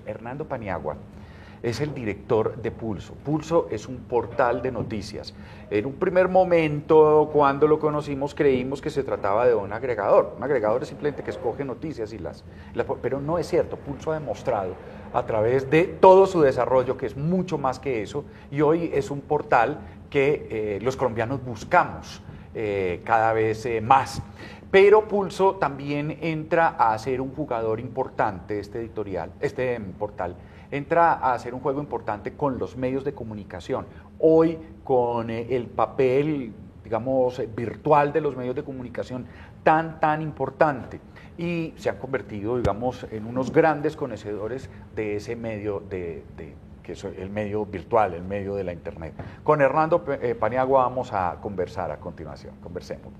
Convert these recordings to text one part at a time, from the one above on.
Hernando Paniagua es el director de Pulso. Pulso es un portal de noticias. En un primer momento, cuando lo conocimos, creímos que se trataba de un agregador. Un agregador es simplemente que escoge noticias pero no es cierto. Pulso ha demostrado a través de todo su desarrollo que es mucho más que eso, y hoy es un portal que los colombianos buscamos cada vez más. Pero Pulso también entra a ser un jugador importante, este portal, entra a hacer un juego importante con los medios de comunicación. Hoy, con el papel, digamos, virtual de los medios de comunicación tan importante, y se han convertido, digamos, en unos grandes conocedores de ese medio, que es el medio virtual, el medio de la Internet. Con Hernando Paniagua vamos a conversar a continuación. Conversemos.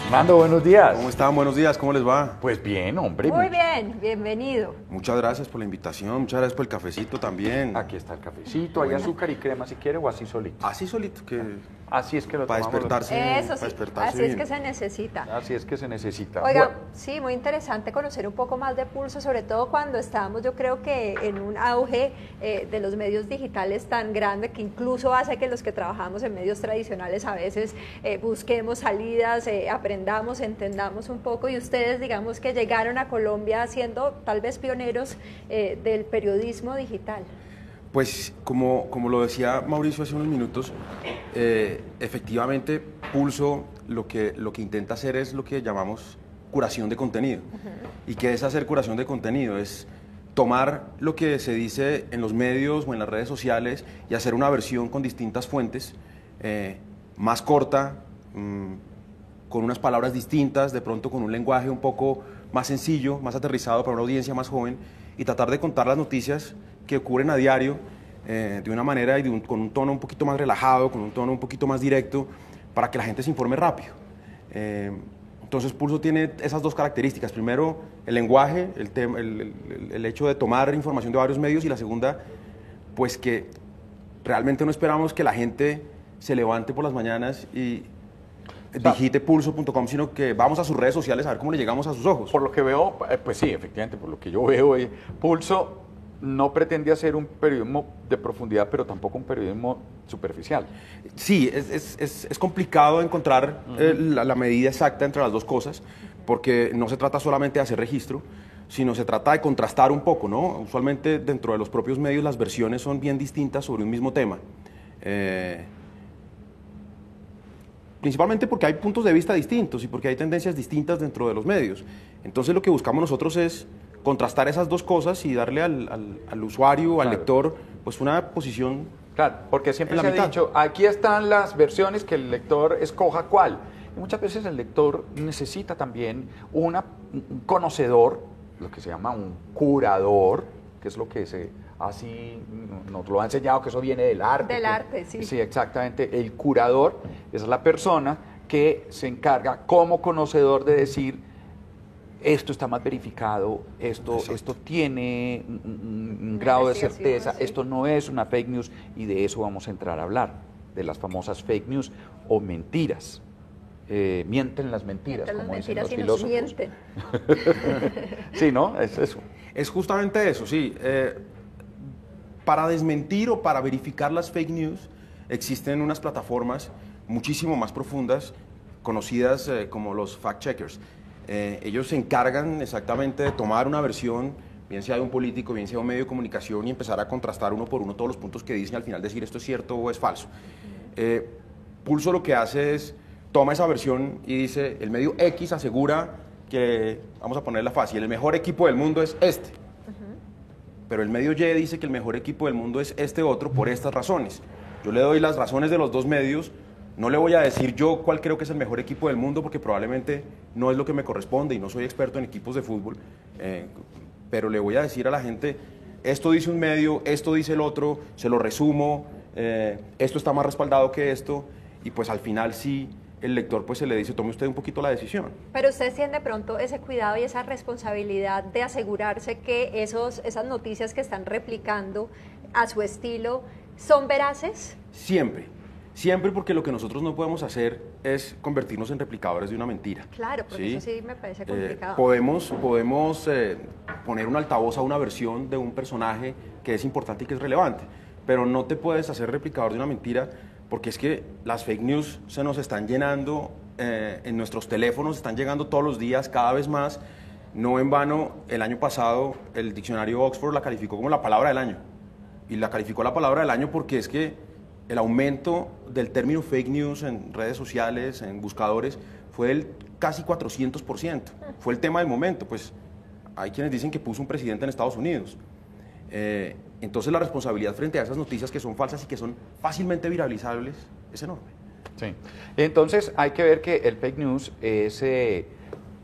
Hernando, buenos días. ¿Cómo están? Buenos días, ¿cómo les va? Pues bien, hombre. Muy bien, bienvenido. Muchas gracias por la invitación, muchas gracias por el cafecito también. Aquí está el cafecito, hay azúcar y crema si quiere, o así solito. Así solito, que así es que lo para tomamos. despertarse. Eso sí, para despertarse así bien. es que se necesita. Así es que se necesita. Oiga, Bueno, sí, muy interesante conocer un poco más de Pulso, sobre todo cuando estábamos, yo creo que en un auge de los medios digitales tan grande que incluso hace que los que trabajamos en medios tradicionales a veces busquemos salidas, aprendamos, entendamos un poco, y ustedes, digamos, que llegaron a Colombia siendo tal vez pioneros del periodismo digital. Pues como lo decía Mauricio hace unos minutos, efectivamente Pulso lo que intenta hacer es lo que llamamos curación de contenido. ¿Y qué es hacer curación de contenido? Es tomar lo que se dice en los medios o en las redes sociales y hacer una versión con distintas fuentes, más corta, con unas palabras distintas, de pronto con un lenguaje un poco más sencillo, más aterrizado para una audiencia más joven, y tratar de contar las noticias que ocurren a diario de una manera y con un tono un poquito más relajado, con un tono un poquito más directo, para que la gente se informe rápido. Entonces Pulso tiene esas dos características. Primero, el lenguaje, el hecho de tomar información de varios medios, y la segunda, pues que realmente no esperamos que la gente se levante por las mañanas y digite pulso.com, sino que vamos a sus redes sociales a ver cómo le llegamos a sus ojos. por lo que veo, pues sí, efectivamente, por lo que yo veo, Pulso no pretende hacer un periodismo de profundidad, pero tampoco un periodismo superficial. Sí, es complicado encontrar la medida exacta entre las dos cosas, porque no se trata solamente de hacer registro, sino se trata de contrastar un poco, ¿no? Usualmente dentro de los propios medios las versiones son bien distintas sobre un mismo tema. Principalmente porque hay puntos de vista distintos y porque hay tendencias distintas dentro de los medios. Entonces lo que buscamos nosotros es contrastar esas dos cosas y darle al usuario, al lector, pues una posición. Claro, porque siempre en se la ha mitad. dicho, aquí están las versiones, que el lector escoja cuál. Y muchas veces el lector necesita también un conocedor, lo que se llama un curador, que es lo que así nos lo ha enseñado, que eso viene del arte. Del arte, sí. Sí, exactamente. El curador es la persona que se encarga como conocedor de decir, esto está más verificado, esto tiene un grado de certeza, sí. Esto no es una fake news, y de eso vamos a entrar a hablar, de las famosas fake news o mentiras. Mienten las mentiras, Mienten como las dicen mentiras los y nos filósofos. mienten. Sí, ¿no? Es eso. Es justamente eso, sí. Para desmentir o para verificar las fake news existen unas plataformas muchísimo más profundas, conocidas como los fact-checkers. Ellos se encargan exactamente de tomar una versión, bien sea de un político, bien sea de un medio de comunicación, y empezar a contrastar uno por uno todos los puntos que dicen, y al final decir esto es cierto o es falso. Pulso lo que hace es, toma esa versión y dice, el medio X asegura que, vamos a ponerla fácil, el mejor equipo del mundo es este. Pero el medio Y dice que el mejor equipo del mundo es este otro por estas razones. Yo le doy las razones de los dos medios. No le voy a decir yo cuál creo que es el mejor equipo del mundo, porque probablemente no es lo que me corresponde y no soy experto en equipos de fútbol, pero le voy a decir a la gente, esto dice un medio, esto dice el otro, se lo resumo, esto está más respaldado que esto, y pues al final sí el lector pues se le dice, tome usted un poquito la decisión. Pero ustedes tienen de pronto ese cuidado y esa responsabilidad de asegurarse que esas noticias que están replicando a su estilo son veraces. Siempre. Siempre, porque lo que nosotros no podemos hacer es convertirnos en replicadores de una mentira. Claro, porque eso sí me parece complicado. Podemos poner un altavoz a una versión de un personaje que es importante y que es relevante, pero no te puedes hacer replicador de una mentira, porque es que las fake news se nos están llenando en nuestros teléfonos, están llegando todos los días, cada vez más. No en vano, el año pasado el diccionario Oxford la calificó como la palabra del año. Y la calificó la palabra del año porque es que el aumento del término fake news en redes sociales, en buscadores, fue del casi 400%. Fue el tema del momento, pues hay quienes dicen que puso un presidente en Estados Unidos. Entonces la responsabilidad frente a esas noticias que son falsas y que son fácilmente viralizables es enorme. Sí. Entonces hay que ver que el fake news es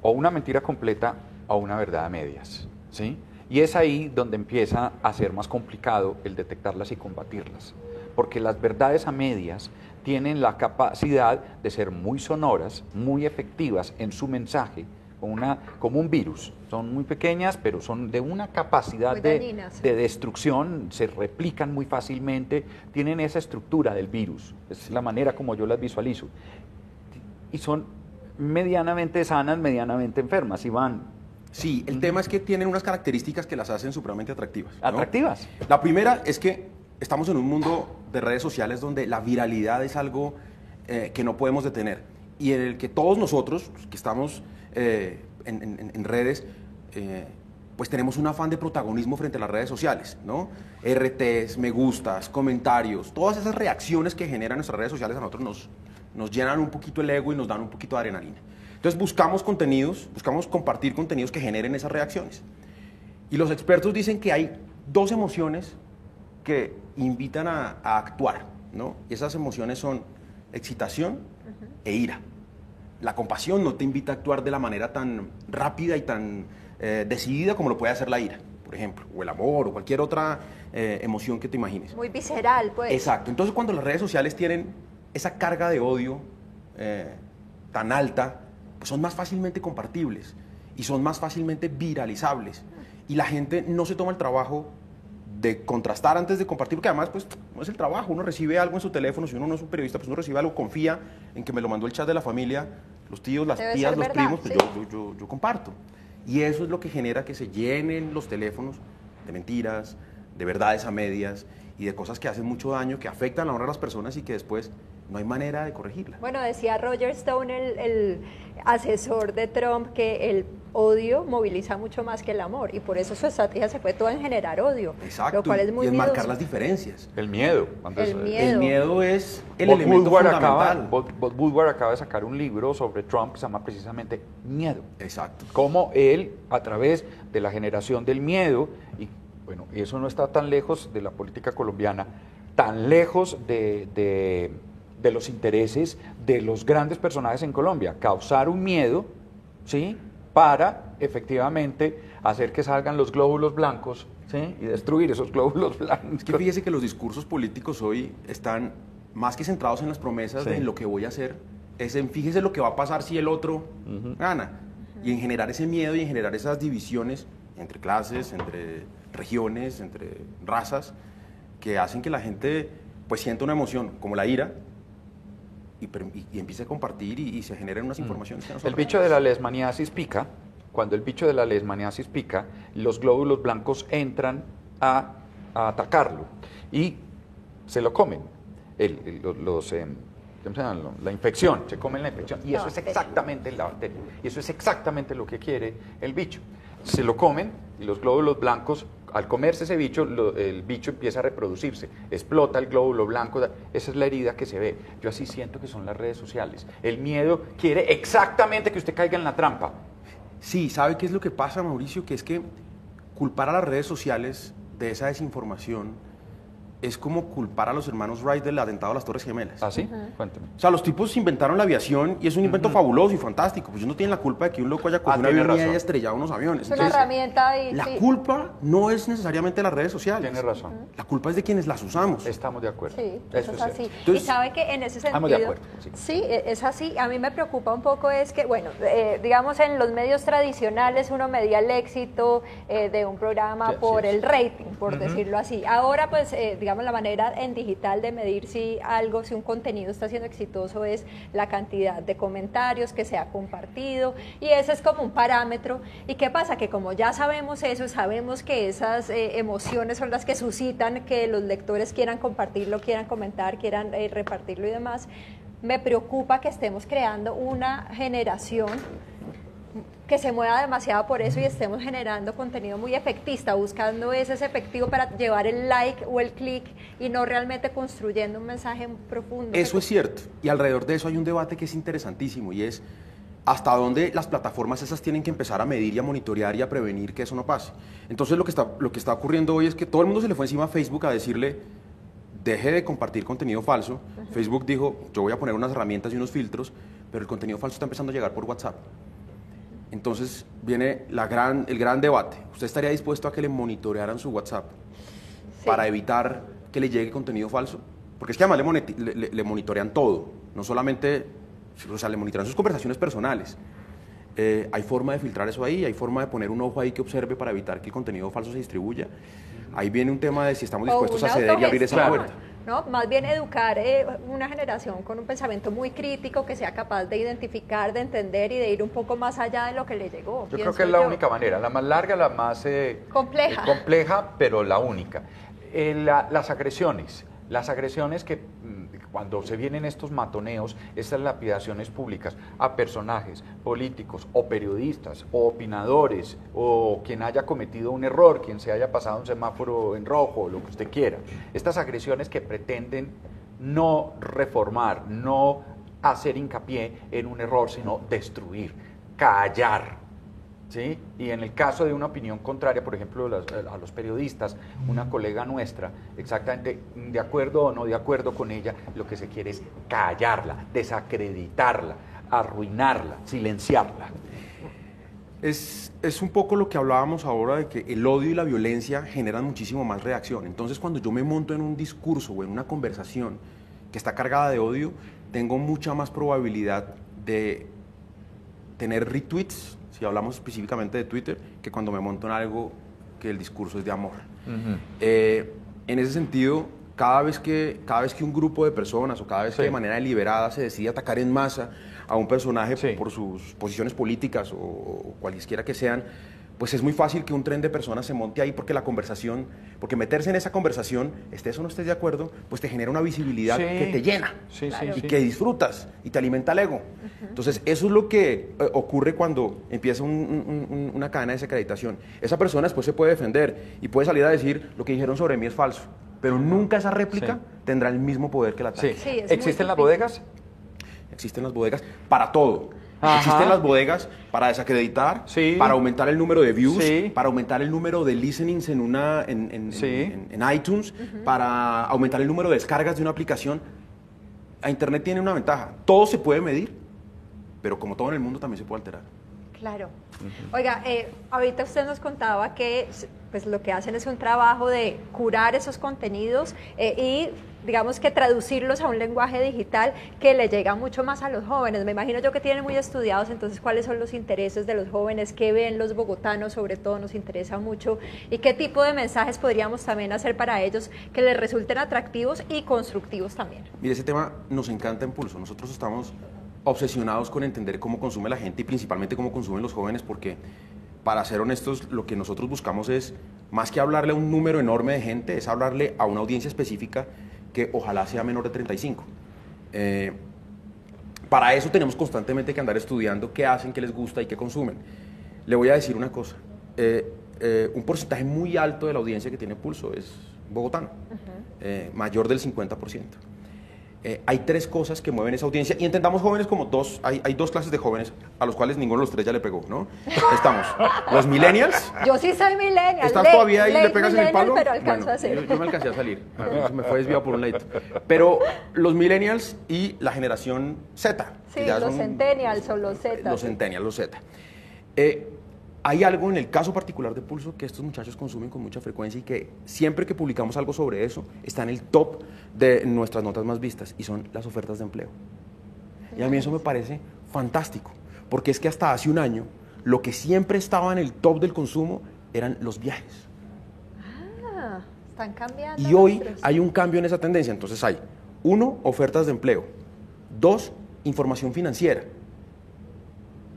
o una mentira completa o una verdad a medias, ¿sí? Y es ahí donde empieza a ser más complicado el detectarlas y combatirlas, porque las verdades a medias tienen la capacidad de ser muy sonoras, muy efectivas en su mensaje, como un virus. Son muy pequeñas, pero son de una capacidad de destrucción, se replican muy fácilmente, tienen esa estructura del virus, es la manera como yo las visualizo. Y son medianamente sanas, medianamente enfermas, y van... Sí, el tema es que tienen unas características que las hacen supremamente atractivas, ¿no? ¿Atractivas? La primera es que estamos en un mundo de redes sociales donde la viralidad es algo que no podemos detener, y en el que todos nosotros que estamos en redes, pues tenemos un afán de protagonismo frente a las redes sociales, ¿no? RTs, me gustas, comentarios, todas esas reacciones que generan nuestras redes sociales a nosotros nos llenan un poquito el ego y nos dan un poquito de adrenalina. Entonces buscamos compartir contenidos que generen esas reacciones. Y los expertos dicen que hay dos emociones que invitan a actuar, ¿no? Y esas emociones son excitación e ira. La compasión no te invita a actuar de la manera tan rápida y tan decidida como lo puede hacer la ira, por ejemplo, o el amor, o cualquier otra emoción que te imagines. Muy visceral, pues. Exacto. Entonces, cuando las redes sociales tienen esa carga de odio tan alta, pues son más fácilmente compartibles y son más fácilmente viralizables. Y la gente no se toma el trabajo de contrastar antes de compartir, porque además pues no es el trabajo, uno recibe algo en su teléfono, si uno no es un periodista, pues uno recibe algo, confía en que me lo mandó el chat de la familia, los tíos, las tías, los primos, pues sí. yo comparto. Y eso es lo que genera que se llenen los teléfonos de mentiras, de verdades a medias y de cosas que hacen mucho daño, que afectan la honra de las personas y que después no hay manera de corregirla. Bueno, decía Roger Stone, el asesor de Trump, que el odio moviliza mucho más que el amor, y por eso su estrategia se fue toda en generar odio. Exacto, lo cual es muy y en miedoso. marcar las diferencias. El miedo. El miedo es el elemento fundamental. Bob Woodward acaba de sacar un libro sobre Trump que se llama precisamente Miedo. Exacto. Cómo él, a través de la generación del miedo, y bueno, eso no está tan lejos de la política colombiana, tan lejos de los intereses de los grandes personajes en Colombia, causar un miedo, ¿sí?, para efectivamente hacer que salgan los glóbulos blancos, ¿sí?, y destruir esos glóbulos blancos. Es que fíjese que los discursos políticos hoy están más que centrados en las promesas, sí, de en lo que voy a hacer, es en fíjese lo que va a pasar si el otro gana, y en generar ese miedo y en generar esas divisiones entre clases, entre regiones, entre razas, que hacen que la gente pues sienta una emoción como la ira, y empiece a compartir y se generen unas informaciones que no son El bicho reales. de la leishmaniasis pica. Cuando el bicho de la leishmaniasis pica, los glóbulos blancos entran a atacarlo y se lo comen. La infección, se comen la infección, y eso es exactamente la bacteria, y eso es exactamente lo que quiere el bicho. Se lo comen y los glóbulos blancos, al comerse ese bicho, el bicho empieza a reproducirse, explota el glóbulo blanco, esa es la herida que se ve. Yo así siento que son las redes sociales. El miedo quiere exactamente que usted caiga en la trampa. Sí, ¿sabe qué es lo que pasa, Mauricio? Que es que culpar a las redes sociales de esa desinformación es como culpar a los hermanos Wright del atentado a las Torres Gemelas. ¿Ah, sí? Cuéntame. O sea, los tipos inventaron la aviación y es un invento fabuloso y fantástico. Pues ellos no tienen la culpa de que un loco haya cogido un tiene avión y razón. haya estrellado unos aviones. Es una Entonces, herramienta y la sí. culpa no es necesariamente de las redes sociales. Tiene razón. La culpa es de quienes las usamos. Estamos de acuerdo. Sí, Eso eso es cierto. así. Entonces, y sabe que en ese estamos sentido, de acuerdo, sí. sí, es así. A mí me preocupa un poco es que, bueno, digamos en los medios tradicionales uno medía el éxito de un programa Sí, por sí, el sí. rating, por decirlo así. Ahora, pues, digamos, la manera en digital de medir si un contenido está siendo exitoso es la cantidad de comentarios que se ha compartido, y ese es como un parámetro. ¿Y qué pasa? Que como ya sabemos eso, sabemos que esas emociones son las que suscitan que los lectores quieran compartirlo, quieran comentar, quieran repartirlo y demás. Me preocupa que estemos creando una generación que se mueva demasiado por eso y estemos generando contenido muy efectista, buscando ese efectivo para llevar el like o el clic y no realmente construyendo un mensaje profundo. Eso es cierto. Y alrededor de eso hay un debate que es interesantísimo y es hasta dónde las plataformas esas tienen que empezar a medir y a monitorear y a prevenir que eso no pase. Entonces lo que está ocurriendo hoy es que todo el mundo se le fue encima a Facebook a decirle deje de compartir contenido falso. Facebook dijo, yo voy a poner unas herramientas y unos filtros, pero el contenido falso está empezando a llegar por WhatsApp. Entonces viene el gran debate. ¿Usted estaría dispuesto a que le monitorearan su WhatsApp para evitar que le llegue contenido falso? Porque es que además le monitorean todo, no solamente, o sea, le monitorean sus conversaciones personales. Hay forma de filtrar eso ahí, hay forma de poner un ojo ahí que observe para evitar que el contenido falso se distribuya. Ahí viene un tema de si estamos dispuestos a ceder y abrir esa puerta. ¿No? Más bien educar una generación con un pensamiento muy crítico, que sea capaz de identificar, de entender y de ir un poco más allá de lo que le llegó. Yo creo que es la única manera, la más larga, la más compleja, pero la única. Las agresiones que cuando se vienen estos matoneos, estas lapidaciones públicas a personajes políticos o periodistas o opinadores o quien haya cometido un error, quien se haya pasado un semáforo en rojo, lo que usted quiera, estas agresiones que pretenden no reformar, no hacer hincapié en un error, sino destruir, callar. ¿Sí? Y en el caso de una opinión contraria, por ejemplo, a los periodistas, una colega nuestra, exactamente de acuerdo o no de acuerdo con ella, lo que se quiere es callarla, desacreditarla, arruinarla, silenciarla. Es un poco lo que hablábamos ahora de que el odio y la violencia generan muchísimo más reacción. Entonces, cuando yo me monto en un discurso o en una conversación que está cargada de odio, tengo mucha más probabilidad de tener retweets, si hablamos específicamente de Twitter, que cuando me monto en algo que el discurso es de amor. En ese sentido, cada vez que un grupo de personas o cada vez que de manera deliberada se decide atacar en masa a un personaje por sus posiciones políticas o cualesquiera que sean, pues es muy fácil que un tren de personas se monte ahí porque porque meterse en esa conversación, estés o no estés de acuerdo, pues te genera una visibilidad que te llena y que disfrutas y te alimenta el ego. Entonces, eso es lo que ocurre cuando empieza una cadena de desacreditación. Esa persona después se puede defender y puede salir a decir lo que dijeron sobre mí es falso, pero nunca esa réplica tendrá el mismo poder que el ataque. ¿Existen las bodegas? Existen las bodegas para todo. Existen las bodegas para desacreditar, para aumentar el número de views, para aumentar el número de listenings en iTunes, para aumentar el número de descargas de una aplicación. A Internet tiene una ventaja, todo se puede medir, pero como todo en el mundo también se puede alterar. Claro. Oiga, ahorita usted nos contaba que pues lo que hacen es un trabajo de curar esos contenidos y digamos que traducirlos a un lenguaje digital que le llega mucho más a los jóvenes. Me imagino yo que tienen muy estudiados entonces cuáles son los intereses de los jóvenes, qué ven los bogotanos, sobre todo nos interesa mucho, y qué tipo de mensajes podríamos también hacer para ellos que les resulten atractivos y constructivos también. Mire, ese tema nos encanta en Pulso. Nosotros estamos obsesionados con entender cómo consume la gente y principalmente cómo consumen los jóvenes, porque para ser honestos, lo que nosotros buscamos es, más que hablarle a un número enorme de gente, es hablarle a una audiencia específica que ojalá sea menor de 35. Para eso tenemos constantemente que andar estudiando qué hacen, qué les gusta y qué consumen. Le voy a decir una cosa, un porcentaje muy alto de la audiencia que tiene Pulso es bogotano, mayor del 50%. hay tres cosas que mueven esa audiencia y entendamos jóvenes como dos, hay dos clases de jóvenes a los cuales ninguno de los tres ya le pegó, ¿no? Estamos los millennials. Yo sí soy millennial. ¿Estás todavía ahí y le pegas en el palo? Pero alcanzo a hacer. Yo me alcancé a salir, me fue desviado por un ladito. Pero los millennials y la generación Z. Sí, los centennials o los Z. Los centennials, los Z. Hay algo en el caso particular de Pulso que estos muchachos consumen con mucha frecuencia y que siempre que publicamos algo sobre eso está en el top de nuestras notas más vistas y son las ofertas de empleo. Y a mí eso me parece fantástico, porque es que hasta hace un año lo que siempre estaba en el top del consumo eran los viajes. Ah, están cambiando. Y hoy hay un cambio en esa tendencia. Entonces hay, 1, ofertas de empleo. 2, información financiera.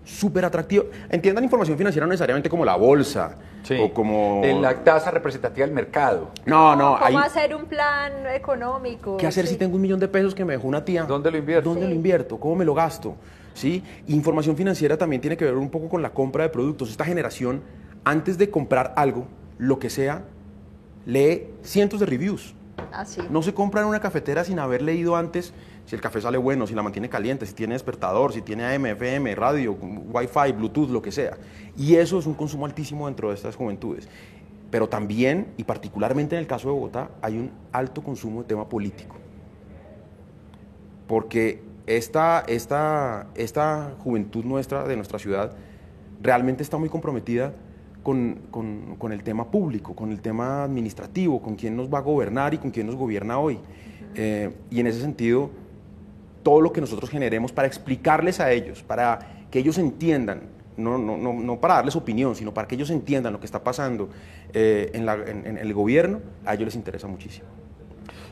Súper atractivo. Entiendan información financiera no necesariamente como la bolsa, sí, o como... la tasa representativa del mercado. No. ¿Cómo hacer un plan económico? ¿Qué hacer si tengo $1.000.000 que me dejó una tía? ¿Dónde lo invierto? ¿Dónde lo invierto? ¿Cómo me lo gasto? ¿Sí? Información financiera también tiene que ver un poco con la compra de productos. Esta generación, antes de comprar algo, lo que sea, lee cientos de reviews. Sí. No se compra en una cafetera sin haber leído antes si el café sale bueno, si la mantiene caliente, si tiene despertador, si tiene AM, FM, radio, Wi-Fi, Bluetooth, lo que sea. Y eso es un consumo altísimo dentro de estas juventudes. Pero también, y particularmente en el caso de Bogotá, hay un alto consumo de tema político. Porque esta juventud nuestra, de nuestra ciudad, realmente está muy comprometida con el tema público, con el tema administrativo, con quién nos va a gobernar y con quién nos gobierna hoy. Y en ese sentido, todo lo que nosotros generemos para explicarles a ellos, para que ellos entiendan, no para darles opinión, sino para que ellos entiendan lo que está pasando en el gobierno, a ellos les interesa muchísimo.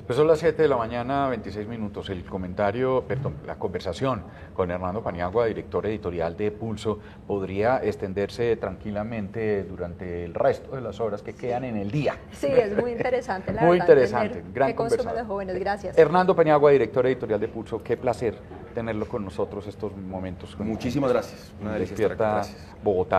Pues son las 7 de la mañana, 26 minutos. El comentario, perdón, la conversación con Hernando Paniagua, director editorial de Pulso, podría extenderse tranquilamente durante el resto de las horas que quedan en el día. Sí, es muy interesante, la muy verdad. Interesante, gran conversación. conversación. Los jóvenes, gracias. Hernando Paniagua, director editorial de Pulso, qué placer tenerlo con nosotros estos momentos. Muchísimas gracias. Una delicia estar aquí. Gracias. Bogotá.